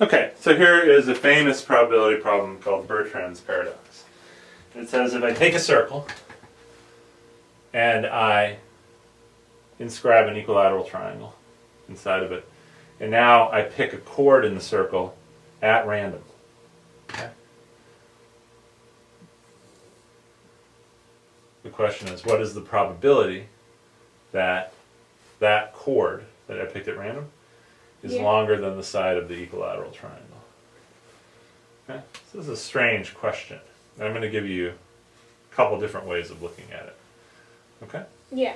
Okay, so here is a famous probability problem called Bertrand's paradox. It says if I take a circle and I inscribe an equilateral triangle inside of it, and now I pick a chord in the circle at random. Okay? The question is, what is the probability that that chord that I picked at random is longer than the side of the equilateral triangle? Okay? So this is a strange question. And I'm going to give you a couple different ways of looking at it. Okay? Yeah.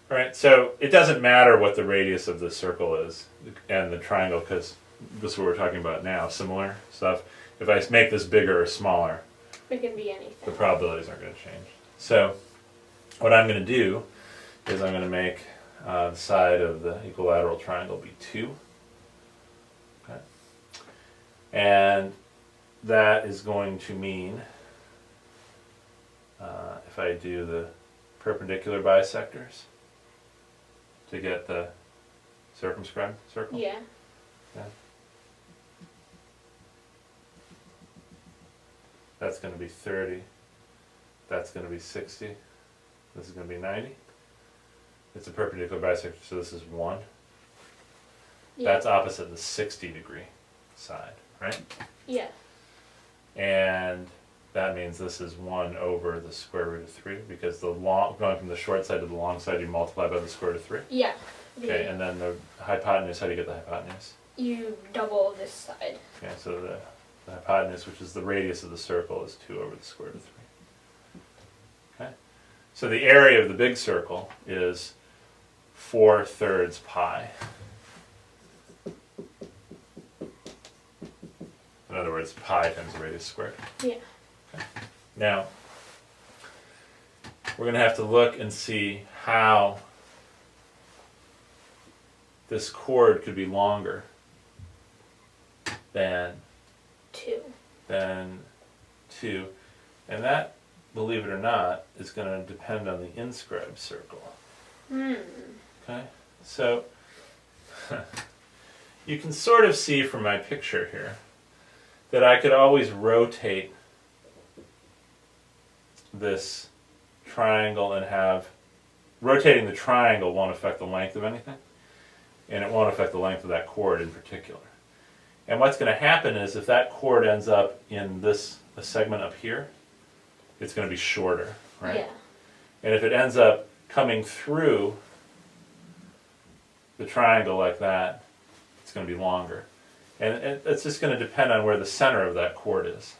All right, so it doesn't matter what the radius of the circle is and the triangle, because this is what we're talking about now, similar stuff. If I make this bigger or smaller, It can be anything. the probabilities aren't going to change. So what I'm going to do is I'm going to make the side of the equilateral triangle be 2. Okay. And that is going to mean, if I do the perpendicular bisectors to get the circumscribed circle. Yeah. Okay. That's going to be 30. That's going to be 60. This is going to be 90. It's a perpendicular bisector, so this is 1. Yeah. That's opposite the 60-degree side, right? Yeah. And that means this is 1 over the square root of 3, because the long, going from the short side to the long side, you multiply by the square root of 3. Yeah. Okay, and then the hypotenuse, how do you get the hypotenuse? You double this side. Okay, so the hypotenuse, which is the radius of the circle, is 2 over the square root of 3. Okay, so the area of the big circle is 4/3 pi. In other words, pi times the radius squared. Yeah. Okay. Now, we're going to have to look and see how this chord could be longer than 2. 2. And that, believe it or not, is going to depend on the inscribed circle. Okay? So, you can sort of see from my picture here that I could always rotate this triangle and have, rotating the triangle won't affect the length of anything, and it won't affect the length of that chord in particular. And what's going to happen is if that chord ends up in this a segment up here, it's going to be shorter, right? Yeah. And if it ends up coming through the triangle like that, it's going to be longer. And it's just going to depend on where the center of that chord is.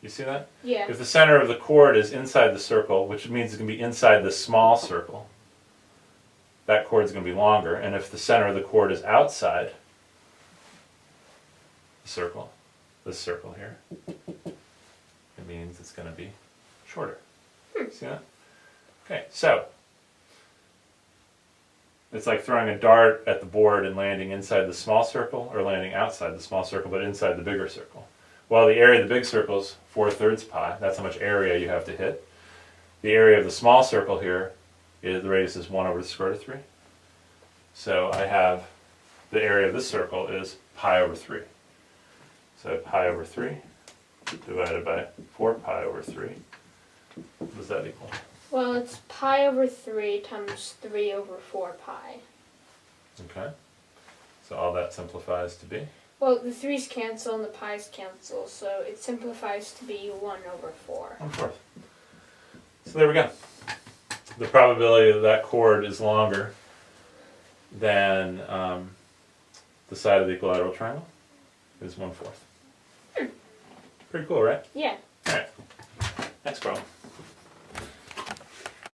You see that? Yeah. If the center of the chord is inside the circle, which means it's going to be inside the small circle, that chord is going to be longer. And if the center of the chord is outside the circle, this circle here, it means it's going to be shorter. See that? Okay, so it's like throwing a dart at the board and landing inside the small circle or landing outside the small circle but inside the bigger circle. Well, the area of the big circle is 4/3 pi. That's how much area you have to hit. The area of the small circle here, the radius is 1 over the square root of 3. So I have the area of this circle is pi over 3. So pi over 3 divided by 4 pi over 3. What does that equal? Well, it's pi over 3 times 3 over 4 pi. Okay. So all that simplifies to be? Well, the 3's cancel and the pi's cancel, so it simplifies to be 1 over 4. 1/4. So there we go. The probability that that chord is longer than the side of the equilateral triangle is 1/4. Pretty cool, right? Yeah. All right. Next problem.